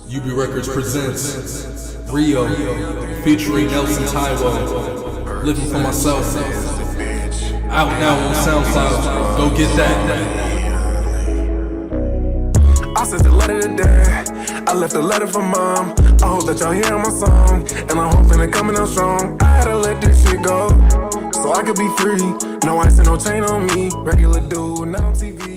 UB Records presents Rio featuring Nelson Taiwo. Living for myself. Out now on SoundCloud. Go get that. I sent a letter to dad. I left a letter for mom. I hope that y'all hear my song, and I'm hoping it coming out strong. I had to let this shit go, so I could be free. No ice and no chain on me. Regular dude, not on TV.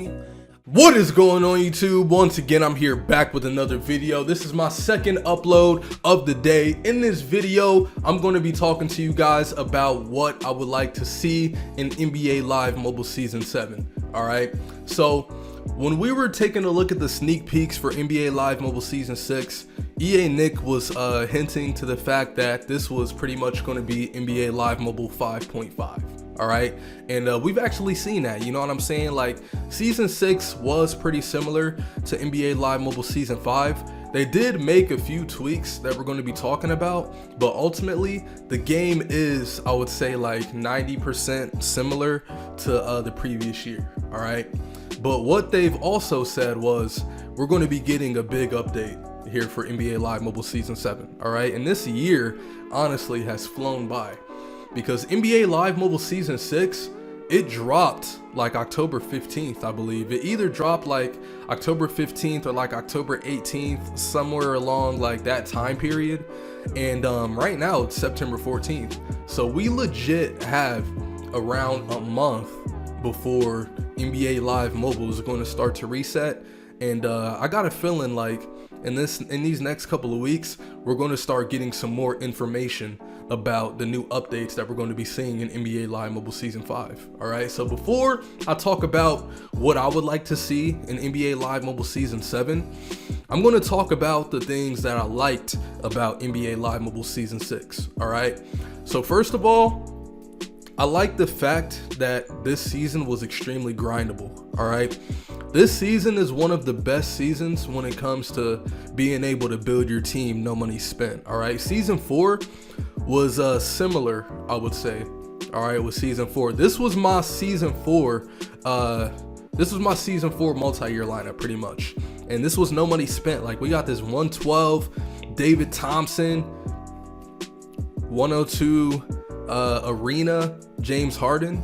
What is going on, YouTube? Once again, I'm here back with another video. This is my second upload of the day. In this video, I'm going to be talking to you guys about what I would like to see in NBA Live Mobile Season 7. All right, so when we were taking a look at the sneak peeks for NBA Live Mobile Season 6, EA Nick was hinting to the fact that this was pretty much going to be NBA Live Mobile 5.5. All right, and we've actually seen that, you know what I'm saying? Like, Season 6 was pretty similar to NBA Live Mobile Season 5. They did make a few tweaks that we're going to be talking about, but ultimately the game is, I would say, like 90% similar to the previous year. All right, but what they've also said was we're going to be getting a big update here for NBA Live Mobile Season 7. All right, and this year honestly has flown by, because NBA Live Mobile Season 6, it dropped like October 15th, I believe. It either dropped like October 15th or like October 18th, somewhere along like that time period. And right now it's September 14th. So we legit have around a month before NBA Live Mobile is going to start to reset. And I got a feeling like in these next couple of weeks, we're going to start getting some more information about the new updates that we're going to be seeing in NBA Live Mobile Season 5. All right, so before I talk about what I would like to see in NBA Live Mobile Season 7, I'm going to talk about the things that I liked about NBA Live Mobile Season 6. All right, so first of all, I like the fact that this season was extremely grindable. All right, this season is one of the best seasons when it comes to being able to build your team, no money spent. All right, Season 4 was similar, I would say. All right, with Season 4. This was my Season 4. This was my Season 4 multi-year lineup, pretty much. And this was no money spent. Like, we got this 112 David Thompson, 102 Arena James Harden.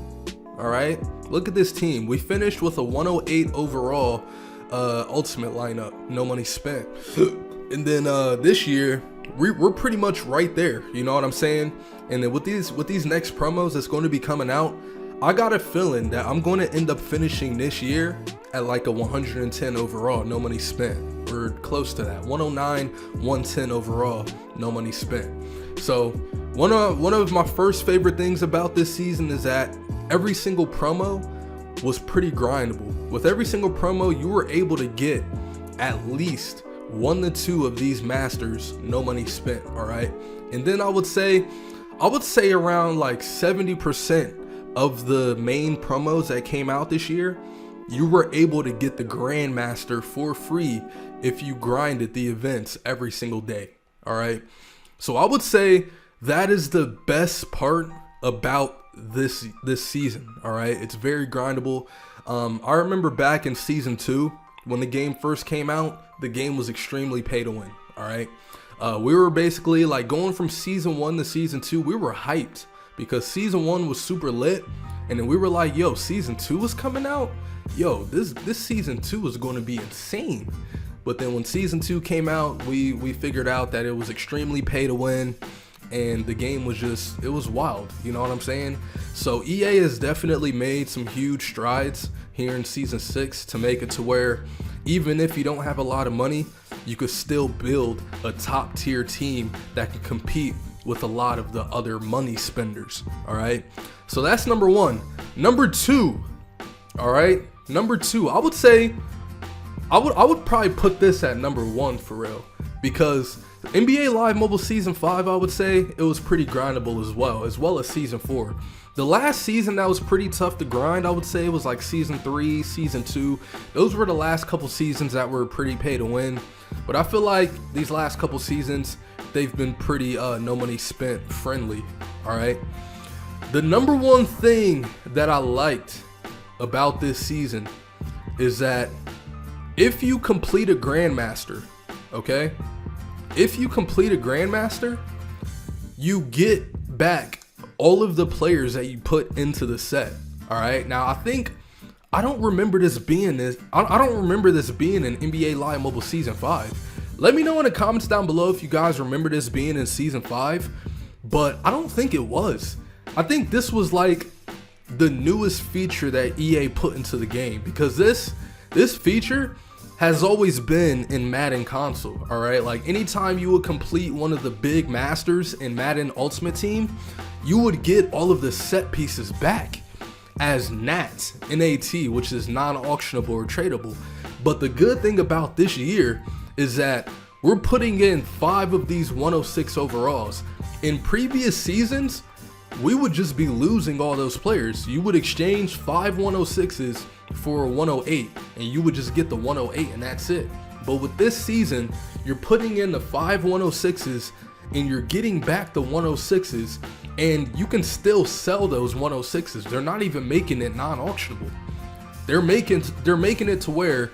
All right, look at this team. We finished with a 108 overall ultimate lineup, no money spent. And then this year we're pretty much right there, you know what I'm saying? And then with these next promos that's going to be coming out, I got a feeling that I'm going to end up finishing this year at like a 110 overall, no money spent, or close to that, 109, 110 overall, no money spent. So one of my first favorite things about this season is that every single promo was pretty grindable. With every single promo, you were able to get at least 1 to 2 of these masters, no money spent. All right, and then I would say around like 70% of the main promos that came out this year, you were able to get the Grandmaster for free if you grinded the events every single day. All right, so I would say that is the best part about this season. All right, it's very grindable. I remember back in Season 2 when the game first came out, the game was extremely pay to win. All right, we were basically like going from Season 1 to Season 2, we were hyped because Season 1 was super lit, and then we were like, yo, Season 2 was coming out, yo, this Season 2 is going to be insane. But then when Season 2 came out, we figured out that it was extremely pay to win, and the game was just, it was wild, you know what I'm saying? So EA has definitely made some huge strides here in Season 6 to make it to where even if you don't have a lot of money, you could still build a top tier team that can compete with a lot of the other money spenders. All right, so that's number one. Number two, all right, number two, I would say I would probably put this at number 1 for real, because NBA Live Mobile Season 5, I would say it was pretty grindable as well as Season 4. The last season that was pretty tough to grind, I would say, it was like Season 3, Season 2. Those were the last couple seasons that were pretty pay to win. But I feel like these last couple seasons, they've been pretty no money spent friendly. All right, the number one thing that I liked about this season is that if you complete a Grandmaster, okay? If you complete a Grandmaster, you get back all of the players that you put into the set. All right. Now I don't remember this being in NBA Live Mobile Season 5. Let me know in the comments down below if you guys remember this being in Season 5, but I don't think it was. I think this was like the newest feature that EA put into the game, because this feature has always been in Madden console. All right, like anytime you would complete one of the big masters in Madden Ultimate Team, you would get all of the set pieces back as NAT, N-A-T, which is non-auctionable or tradable. But the good thing about this year is that we're putting in 5 of these 106 overalls. In previous seasons, we would just be losing all those players. You would exchange 5 106s for a 108, and you would just get the 108 and that's it. But with this season, you're putting in the 5 106s and you're getting back the 106s, and you can still sell those 106s. They're not even making it non-auctionable. They're making it to where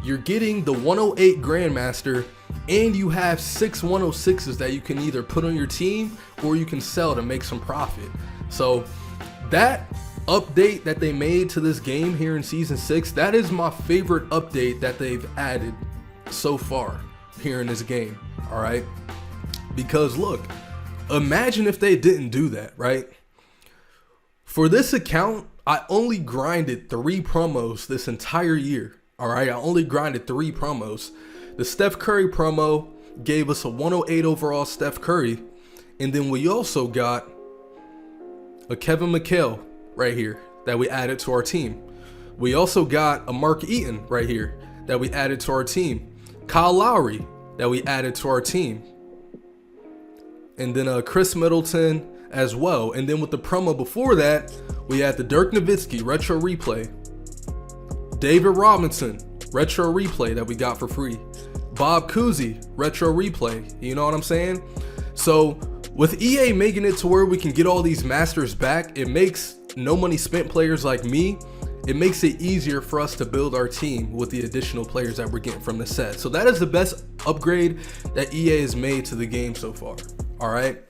you're getting the 108 Grandmaster, and you have 6 106s that you can either put on your team or you can sell to make some profit. So that update that they made to this game here in Season 6, that is my favorite update that they've added so far here in this game. All right, because look, imagine if they didn't do that, right? For this account, I only grinded 3 promos this entire year. All right, I only grinded 3 promos. The Steph Curry promo gave us a 108 overall Steph Curry, and then we also got a Kevin McHale right here that we added to our team. We also got a Mark Eaton right here that we added to our team. Kyle Lowry that we added to our team. And then Chris Middleton as well. And then with the promo before that, we had the Dirk Nowitzki retro replay. David Robinson retro replay that we got for free. Bob Cousy retro replay. You know what I'm saying? So with EA making it to where we can get all these masters back, it makes no money spent players like me, it makes it easier for us to build our team with the additional players that we're getting from the set. So that is the best upgrade that EA has made to the game so far. All right.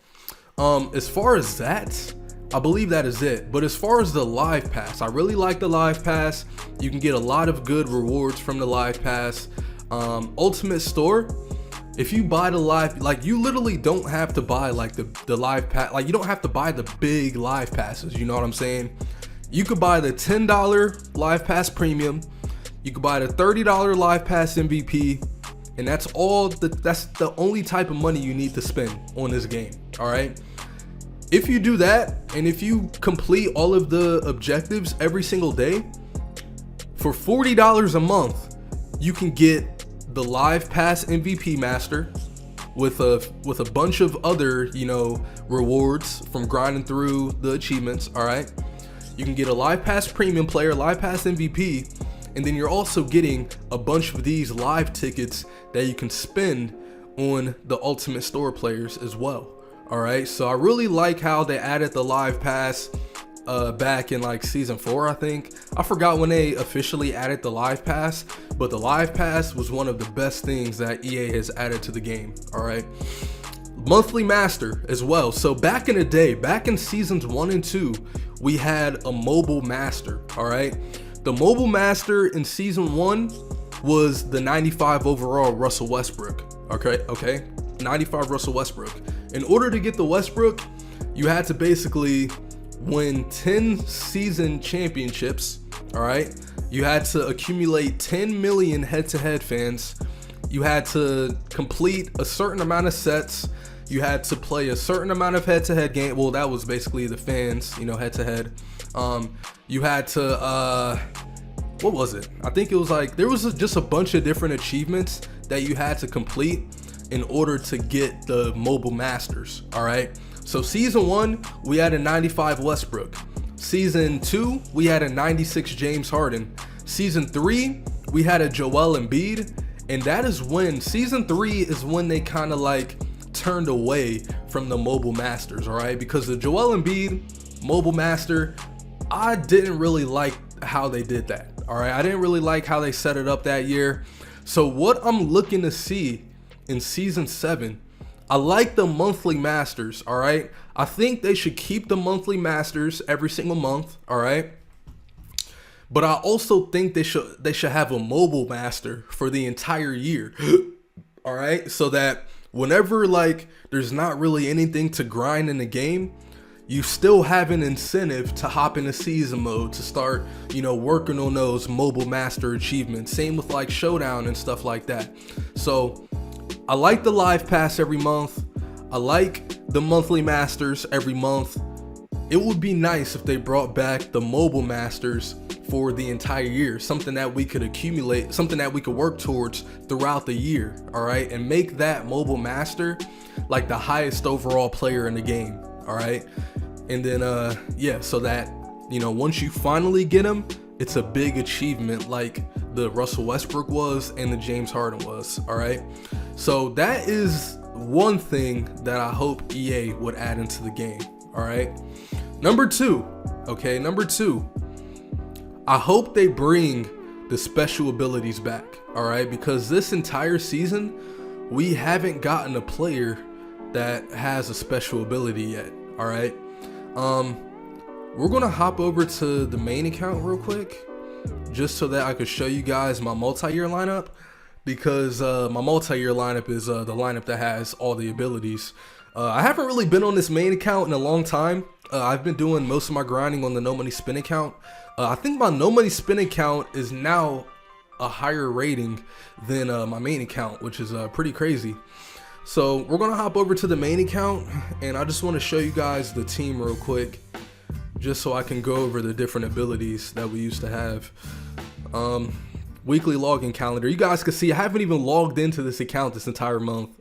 As far as that, I believe that is it. But as far as the live pass, I really like the live pass. You can get a lot of good rewards from the live pass. Ultimate Store, if you buy the live, like you literally don't have to buy like the live pass, like you don't have to buy the big live passes, you know what I'm saying? You could buy the $10 live pass premium, you could buy the $30 live pass MVP, and that's the only type of money you need to spend on this game. All right, if you do that, and if you complete all of the objectives every single day, for $40 a month, you can get the live pass MVP master with a bunch of other, you know, rewards from grinding through the achievements. All right, you can get a live pass premium player, live pass MVP, and then you're also getting a bunch of these live tickets that you can spend on the Ultimate Store players as well. All right, so I really like how they added the live pass back in like Season 4, I think. I forgot when they officially added the live pass, but the live pass was one of the best things that EA has added to the game. All right, monthly master as well. So back in the day, back in Seasons 1 and 2, we had a mobile master. All right, the mobile master in Season 1 was the 95 overall Russell Westbrook. Okay, 95 Russell Westbrook. In order to get the Westbrook, you had to basically win 10 season championships. All right, you had to accumulate 10 million head-to-head fans. You had to complete a certain amount of sets. You had to play a certain amount of head-to-head game. Well, that was basically the fans, you know, head-to-head. You had to what was it? I think it was like there was just a bunch of different achievements that you had to complete in order to get the mobile masters. All right, so Season 1, we had a 95 Westbrook. Season 2, we had a 96 James Harden. Season 3, we had a Joel Embiid, and that is when Season 3 is when they kind of like turned away from the mobile masters. All right, because the Joel Embiid mobile master, I didn't really like how they did that. All right, I didn't really like how they set it up that year. So what I'm looking to see in season 7, I like the monthly masters, all right? I think they should keep the monthly masters every single month, all right? But I also think they should have a mobile master for the entire year. All right? So that whenever like there's not really anything to grind in the game, you still have an incentive to hop into season mode to start, working on those mobile master achievements. Same with like Showdown and stuff like that. So I like the live pass every month. I like the monthly masters every month. It would be nice if they brought back the mobile masters for the entire year, something that we could accumulate, something that we could work towards throughout the year, all right? And make that mobile master like the highest overall player in the game, all right? And then, so that, once you finally get him, it's a big achievement like the Russell Westbrook was and the James Harden was, all right? So that is one thing that I hope EA would add into the game, all right? Number two, I hope they bring the special abilities back, all right? Because this entire season, we haven't gotten a player that has a special ability yet, all right? We're gonna hop over to the main account real quick, just so that I could show you guys my multi-year lineup, because my multi-year lineup is the lineup that has all the abilities. I haven't really been on this main account in a long time. I've been doing most of my grinding on the No Money Spin account. I think my No Money Spin account is now a higher rating than my main account, which is pretty crazy. So we're gonna hop over to the main account, and I just want to show you guys the team real quick, just so I can go over the different abilities that we used to have. Weekly login calendar. You guys can see I haven't even logged into this account this entire month.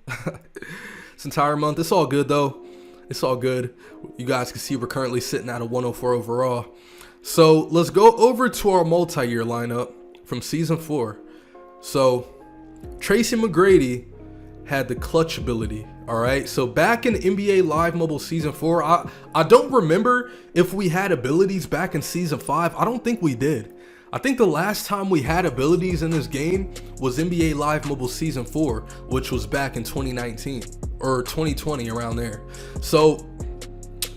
It's all good though. It's all good. You guys can see we're currently sitting at a 104 overall. So let's go over to our multi-year lineup from season 4. So Tracy McGrady had the clutch ability. All right. So back in NBA Live Mobile season 4, I don't remember if we had abilities back in season 5. I don't think we did. I think the last time we had abilities in this game was NBA Live Mobile season 4, which was back in 2019 or 2020, around there. So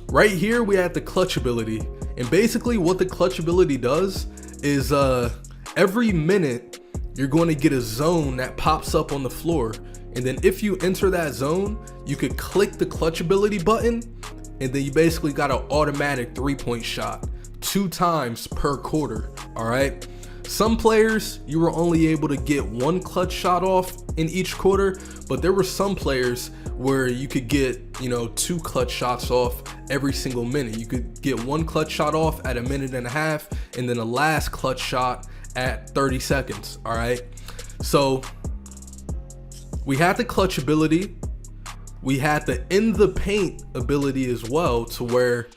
right here we had the clutch ability, and basically what the clutch ability does is every minute you're going to get a zone that pops up on the floor, and then if you enter that zone, you could click the clutch ability button, and then you basically got an automatic 3-point shot 2 times per quarter. All right, some players you were only able to get 1 clutch shot off in each quarter, but there were some players where you could get 2 clutch shots off every single minute. You could get 1 clutch shot off at 1.5 minutes, and then a last clutch shot at 30 seconds. All right, so we had the clutch ability, we had the in the paint ability as well, to where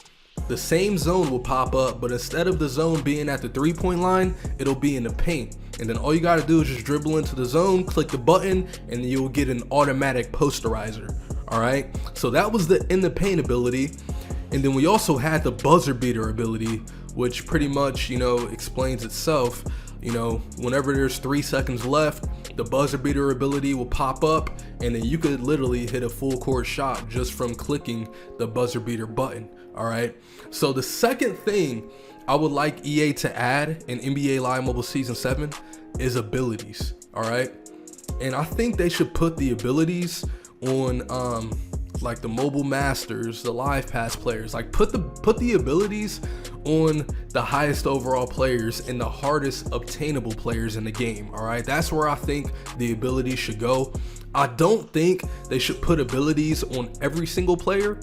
the same zone will pop up, but instead of the zone being at the 3-point line, it'll be in the paint. And then all you got to do is just dribble into the zone, click the button, and you'll get an automatic posterizer. All right, so that was the in the paint ability. And then we also had the buzzer beater ability, which pretty much explains itself. Whenever there's 3 seconds left, the buzzer beater ability will pop up, and then you could literally hit a full court shot just from clicking the buzzer beater button. All right, so the second thing I would like EA to add in NBA Live Mobile Season 7 is abilities. All right, and I think they should put the abilities on like the mobile masters, the live pass players. Like put the abilities on the highest overall players and the hardest obtainable players in the game. All right, that's where I think the abilities should go. I don't think they should put abilities on every single player.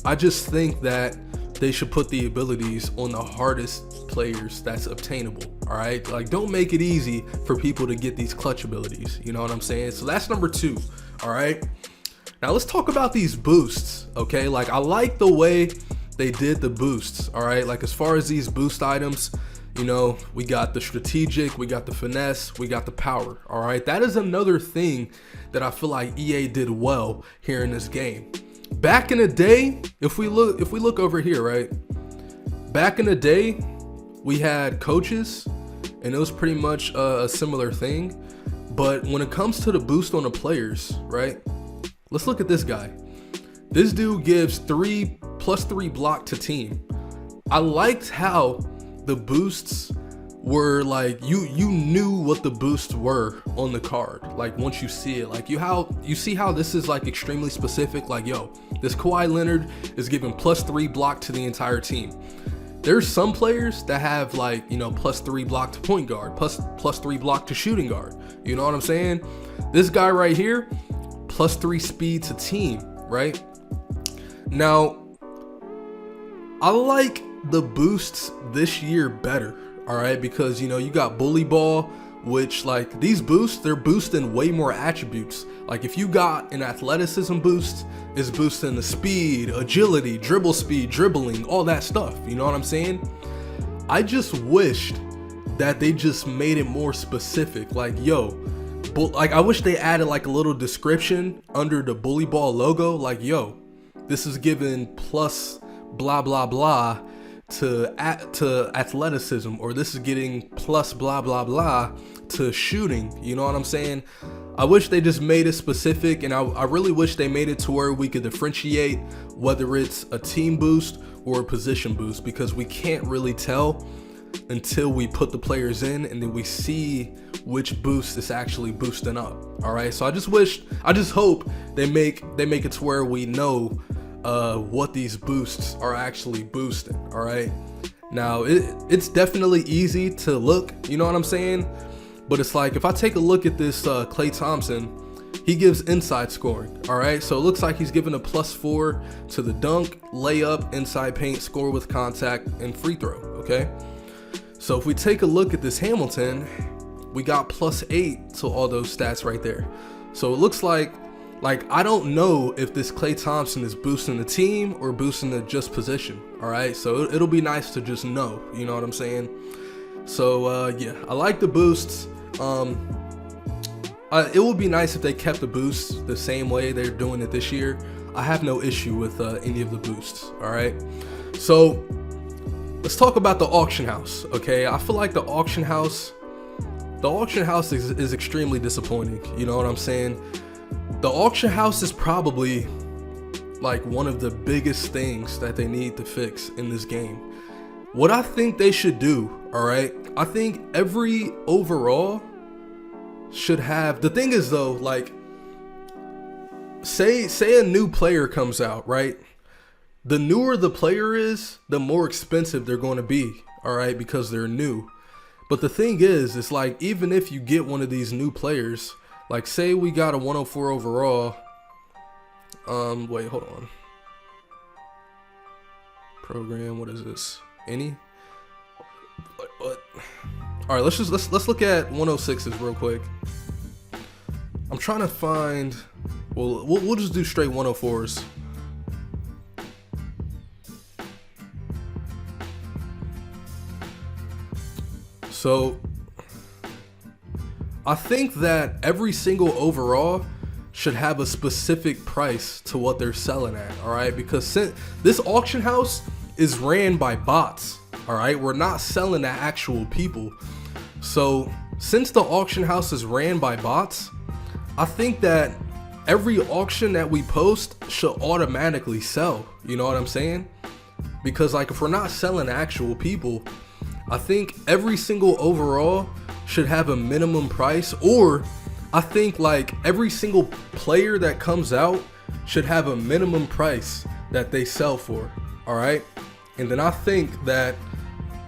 I just think that they should put the abilities on the hardest players that's obtainable. All right, like don't make it easy for people to get these clutch abilities. You know what I'm saying? So that's number 2. All right, now let's talk about these boosts. Okay, like I like the way they did the boosts. All right, like as far as these boost items, we got the strategic, we got the finesse, we got the power. All right, that is another thing that I feel like EA did well here in this game. Back in the day, if we look over here, right? Back in the day, we had coaches, and it was pretty much a similar thing. But when it comes to the boost on the players, right? Let's look at this guy. This dude gives +3 block to team. I liked how the boosts were like, you knew what the boosts were on the card. Like once you see it, like you see how this is like extremely specific. Like, yo, this Kawhi Leonard is giving +3 block to the entire team. There's some players that have like, you know, +3 block to point guard, +3 block to shooting guard. You know what I'm saying? This guy right here, +3 speed to team, right? Now, I like the boosts this year better, all right? Because, you know, you got bully ball, which like these boosts, they're boosting way more attributes. Like if you got an athleticism boost, it's boosting the speed, agility, dribble speed, dribbling, all that stuff. You know what I'm saying? I just wished that they just made it more specific. Like, yo, like I wish they added like a little description under the bully ball logo. Like, yo, this is given plus blah blah blah to athleticism, or this is getting plus blah blah blah to shooting. You know what I'm saying? I wish they just made it specific, and I really wish they made it to where we could differentiate whether it's a team boost or a position boost, because we can't really tell until we put the players in and then we see which boost is actually boosting up. All right, so I just hope they make it to where we know what these boosts are actually boosting. All right, now it's definitely easy to look, you know what I'm saying? But it's like, if I take a look at this Klay Thompson, he gives inside scoring. All right, so it looks like he's given a +4 to the dunk, layup, inside paint, score with contact, and free throw. Okay, so if we take a look at this Hamilton, we got +8 to all those stats right there. So it looks like I don't know if this Klay Thompson is boosting the team or boosting the just position. All right, so it'll be nice to just know, you know what I'm saying? So yeah, I like the boosts. It would be nice if they kept the boosts the same way they're doing it this year. I have no issue with any of the boosts. All right, so let's talk about the auction house. Okay, I feel like the auction house is extremely disappointing. You know what I'm saying? The auction house is probably like one of the biggest things that they need to fix in this game. What I think they should do, all right, I think every overall should have, the thing is though, like say a new player comes out, right? The newer the player is, the more expensive they're going to be, all right, because they're new. But the thing is, it's like, even if you get one of these new players, like say we got a 104 overall, wait, hold on. Program, what is this? Any? What? All right, let's look at 106s real quick. I'm trying to find, well, we'll just do straight 104s. So I think that every single overall should have a specific price to what they're selling at, all right? Because since this auction house is ran by bots, all right? We're not selling to actual people. So since the auction house is ran by bots, I think that every auction that we post should automatically sell. You know what I'm saying? Because like, if we're not selling to actual people, I think every single overall should have a minimum price, or I think like every single player that comes out should have a minimum price that they sell for, all right? And then I think that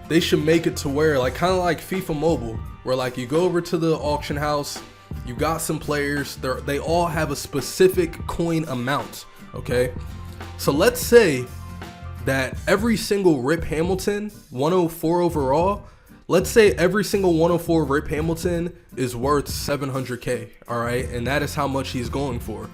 they should make it to where, like, kind of like FIFA Mobile, where like you go over to the auction house, you got some players, they all have a specific coin amount, okay? So let's say that every single Rip Hamilton 104 overall, let's say every single 104 Rip Hamilton is worth 700K, all right? And that is how much he's going for.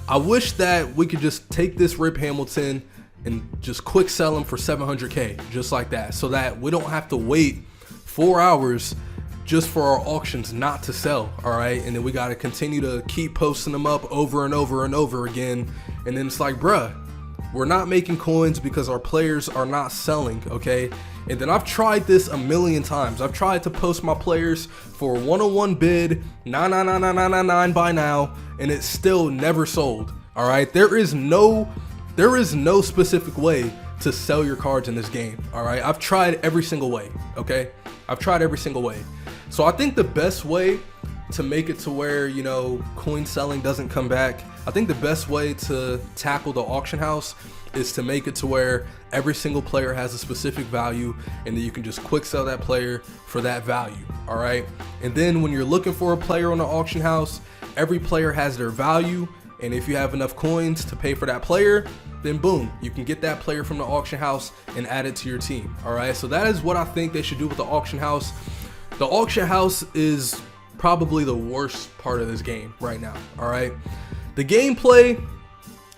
I wish that we could just take this Rip Hamilton and just quick sell him for 700K, just like that, so that we don't have to wait 4 hours just for our auctions not to sell, all right? And then we got to continue to keep posting them up over and over and over again. And then it's like, bruh, we're not making coins because our players are not selling, okay? And then I've tried this a million times. I've tried to post my players for a 101 bid, 99999 by now, and it still never sold. All right, there is no specific way to sell your cards in this game. All right, I've tried every single way. Okay, I've tried every single way. So I think the best way to make it to where, you know, coin selling doesn't come back, I think the best way to tackle the auction house is to make it to where every single player has a specific value, and then you can just quick sell that player for that value. All right, and then when you're looking for a player on the auction house, every player has their value, and if you have enough coins to pay for that player, then boom, you can get that player from the auction house and add it to your team. All right, so that is what I think they should do with the auction house. The auction house is probably the worst part of this game right now. All right, the gameplay,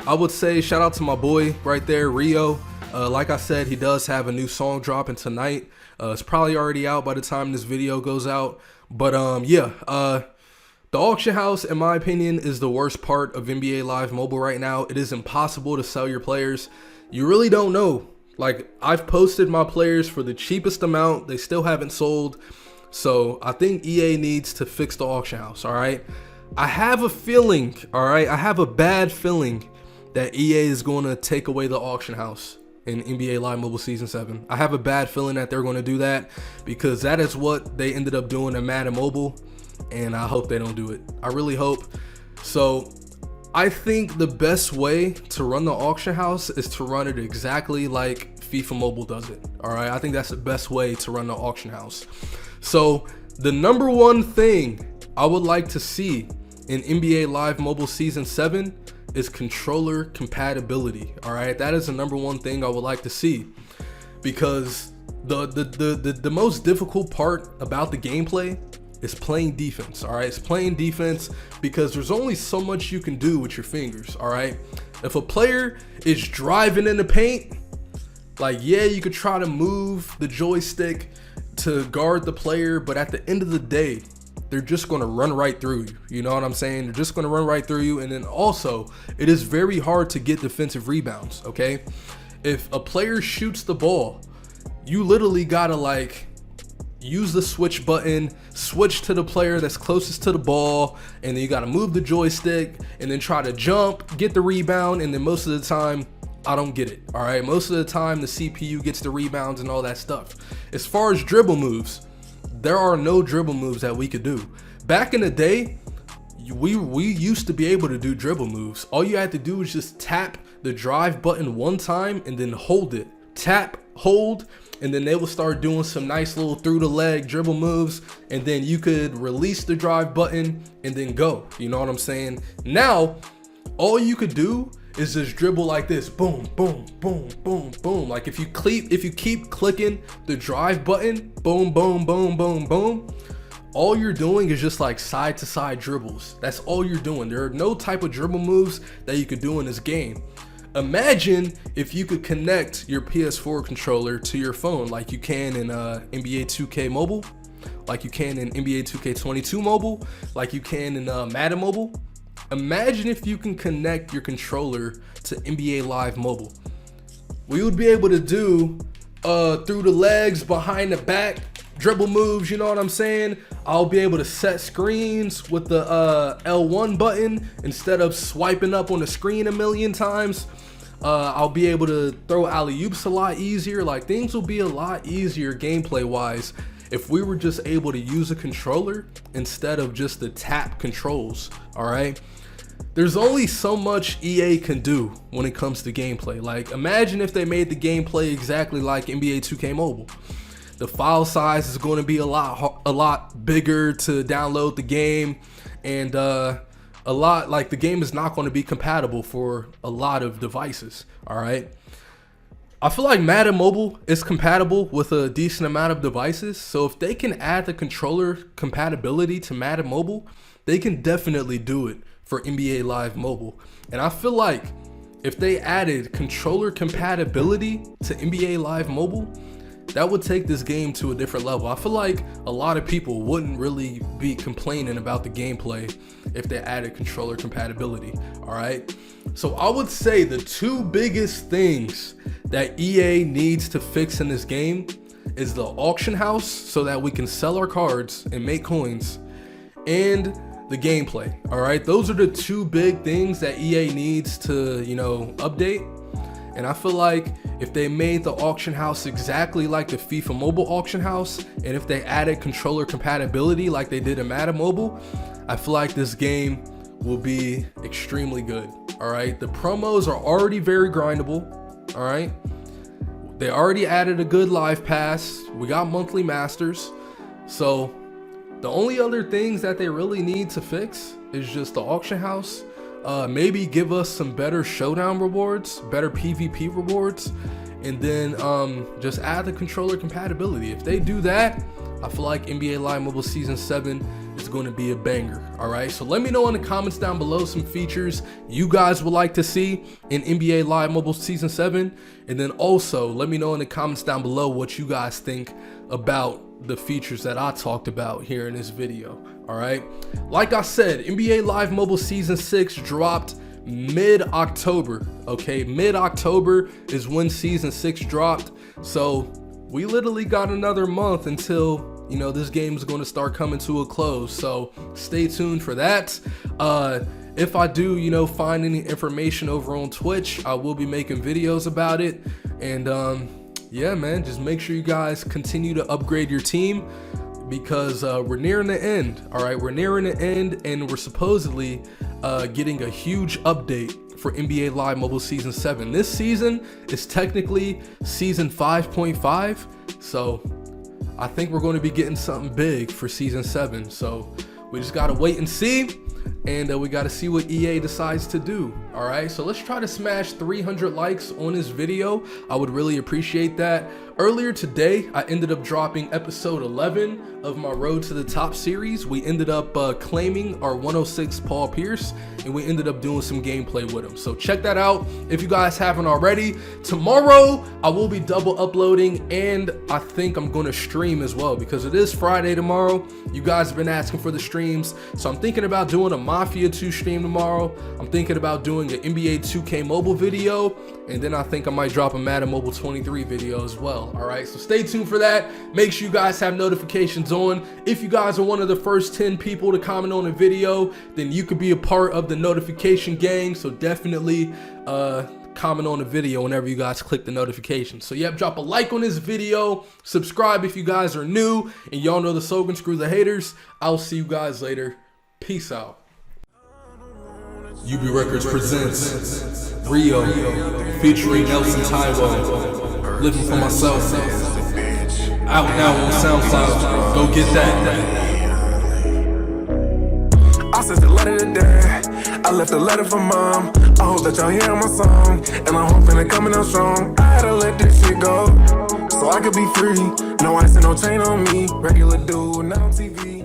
I would say shout out to my boy right there, Rio. Like I said, he does have a new song dropping tonight. It's probably already out by the time this video goes out. But the auction house, in my opinion, is the worst part of NBA Live Mobile right now. It is impossible to sell your players. You really don't know. Like, I've posted my players for the cheapest amount. They still haven't sold. So I think EA needs to fix the auction house. All right, I have a feeling, all right, I have a bad feeling that EA is going to take away the auction house in NBA Live Mobile Season 7. I have a bad feeling that they're going to do that, because that is what they ended up doing in Madden Mobile, and I hope they don't do it. I really hope. So I think the best way to run the auction house is to run it exactly like FIFA Mobile does it. All right, I think that's the best way to run the auction house. So the number one thing I would like to see in NBA Live Mobile Season 7 is controller compatibility. All right, that is the number one thing I would like to see, because the most difficult part about the gameplay is playing defense. All right, it's playing defense, because there's only so much you can do with your fingers. All right, if a player is driving in the paint, like, yeah, you could try to move the joystick to guard the player, but at the end of the day, they're just going to run right through you. You know what I'm saying? They're just going to run right through you. And then also, it is very hard to get defensive rebounds. Okay, if a player shoots the ball, you literally gotta like use the switch button, switch to the player that's closest to the ball, and then you gotta move the joystick and then try to jump, get the rebound, and then most of the time I don't get it. All right, most of the time the CPU gets the rebounds and all that stuff. As far as dribble moves, there are no dribble moves that we could do. Back in the day, we used to be able to do dribble moves. All you had to do was just tap the drive button one time and then hold it. Tap, hold, and then they will start doing some nice little through the leg dribble moves, and then you could release the drive button and then go. You know what I'm saying? Now, all you could do is just dribble like this, boom, boom, boom, boom, boom. Like if you keep clicking the drive button, boom, boom, boom, boom, boom, all you're doing is just like side to side dribbles. That's all you're doing. There are no type of dribble moves that you could do in this game. Imagine if you could connect your PS4 controller to your phone like you can in NBA 2K Mobile, like you can in NBA 2K22 Mobile, like you can in Madden Mobile. Imagine if you can connect your controller to NBA Live Mobile. We would be able to do through the legs, behind the back, dribble moves, you know what I'm saying? I'll be able to set screens with the L1 button instead of swiping up on the screen a million times. I'll be able to throw alley-oops a lot easier. Like, things will be a lot easier gameplay wise if we were just able to use a controller instead of just the tap controls. All right, there's only so much EA can do when it comes to gameplay. Like, imagine if they made the gameplay exactly like NBA 2K Mobile. The file size is going to be a lot bigger to download the game, and a lot, like, the game is not going to be compatible for a lot of devices. All right, I feel like Madden Mobile is compatible with a decent amount of devices, so if they can add the controller compatibility to Madden Mobile, they can definitely do it for NBA Live Mobile. And I feel like if they added controller compatibility to NBA Live Mobile, that would take this game to a different level. I feel like a lot of people wouldn't really be complaining about the gameplay if they added controller compatibility. All right, so I would say the two biggest things that EA needs to fix in this game is the auction house so that we can sell our cards and make coins, and the gameplay. All right, those are the two big things that EA needs to, you know, update. And I feel like if they made the auction house exactly like the FIFA Mobile auction house, and if they added controller compatibility like they did in Madden Mobile, I feel like this game will be extremely good. All right, the promos are already very grindable. All right, they already added a good live pass. We got monthly masters. So the only other things that they really need to fix is just the auction house. Maybe give us some better showdown rewards, better PvP rewards, and then just add the controller compatibility. If they do that, I feel like NBA Live Mobile Season 7 is going to be a banger. All right, so let me know in the comments down below some features you guys would like to see in NBA Live Mobile Season 7, and then also let me know in the comments down below what you guys think about the features that I talked about here in this video. All right, like I said, NBA Live Mobile Season 6 dropped mid-October. Okay, mid-October is when Season 6 dropped, so we literally got another month until, you know, this game is going to start coming to a close. So stay tuned for that. If I do, you know, find any information over on Twitch, I will be making videos about it. And yeah, man, just make sure you guys continue to upgrade your team, because we're nearing the end. All right, we're nearing the end, and we're supposedly getting a huge update for NBA Live Mobile Season 7. This season is technically Season 5.5, so I think we're going to be getting something big for Season 7. So we just got to wait and see, and we got to see what EA decides to do. All right, so let's try to smash 300 likes on this video. I would really appreciate that. Earlier today, I ended up dropping episode 11 of my Road to the Top series. We ended up claiming our 106 Paul Pierce, and we ended up doing some gameplay with him. So check that out if you guys haven't already. Tomorrow, I will be double uploading, and I think I'm going to stream as well, because it is Friday tomorrow. You guys have been asking for the streams, so I'm thinking about doing a Mafia 2 stream tomorrow. I'm thinking about doing an NBA 2K mobile video, and then I think I might drop a Madden Mobile 23 video as well. All right, so stay tuned for that. Make sure you guys have notifications on. If you guys are one of the first 10 people to comment on a video, then you could be a part of the notification gang. So definitely comment on the video whenever you guys click the notification. So yep, drop a like on this video, subscribe if you guys are new, and y'all know the slogan, screw the haters. I'll see you guys later. Peace out. UB Records presents Rio featuring Nelson Taiwo. Living for myself. Out now on SoundCloud. Go get that. I sent a letter to dad. I left a letter for mom. I hope that y'all hear my song, and I'm hoping it coming out strong. I had to let this shit go so I could be free. No ice and no chain on me. Regular dude, not on TV.